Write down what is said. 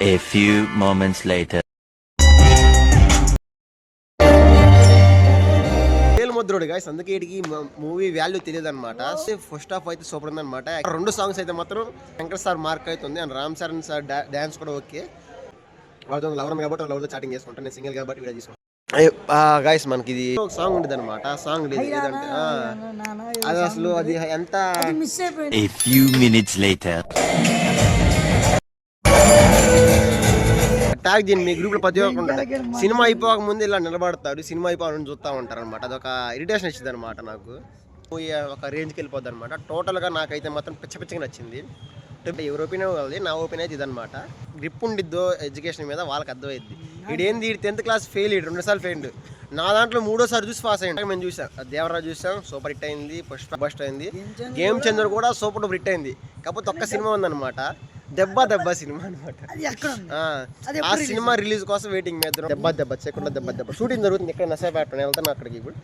A few moments later. ముద్రుడు guys, అందుకే వీడికి మూవీ వాల్యూ తెలియదు అనమాట. ఫస్ట్ హాఫ్ అయితే సూపర్ ఉంది అనమాట. 2 సాంగ్స్ అయితే మాత్రం శంకర్ సార్ మార్క్ అవుతుంది and Ram Charan sir dance కూడా ఓకే. వాళ్ళతో లవర్ కాబట్టి లవర్ చాటింగ్ చేసుకుంటాను, నేను సింగిల్ కాబట్టి వీడియో తీసుకుంటాను. గాయ్స్ మనకి ఇది ఒక సాంగ్ ఉండేది అనమాట. ఆ సాంగ్ లేదంటే అది అసలు అది ఎంత A few minutes later. Tag దీన్ని మీ గ్రూప్ లో ప్రతి ఒక్కరు ఉంటాడు. సినిమా అయిపోక ముందు ఇలా నిలబడతాడు, సినిమా అయిపోవాలని చూస్తూ ఉంటారు అనమాట. అదొక ఇరిటేషన్ ఇచ్చింది అనమాట నాకు. ఒక రేంజ్కి వెళ్ళిపోద్ది అనమాట. టోటల్గా నాకైతే మాత్రం పిచ్చగా నచ్చింది. ఎవరి ఒపీనియన్ వాళ్ళది, నా ఒపీనియన్ అయితే ఇదనమాట. గ్రిప్ ఉండిద్దో ఎడ్యుకేషన్ మీద వాళ్ళకి అర్థమైద్ది. వీడేంది 10th క్లాస్ ఫెయిల్, 2 సార్లు ఫెయిల్. నా దాంట్లో 3ఓసారి చూసి పాస్ అయ్యింది. మేము చూసాం దేవరాజు చూసాం, సూపర్ హిట్ అయింది, బస్ట్ అయింది. గేమ్ చేంజర్ కూడా సూపర్ డూపర్ హిట్ అయింది. కాకపోతే ఒక్క సినిమా ఉందన్నమాట, దెబ్బ సినిమా అనమాట. ఆ సినిమా రిలీజ్ కోసం వెయిటింగ్ మీద. దెబ్బ చెక్కడ దెబ్బ షూటింగ్ జరుగుతుంది ఇక్కడ నర్సాపేట. వెళ్తాను అక్కడికి ఇప్పుడు.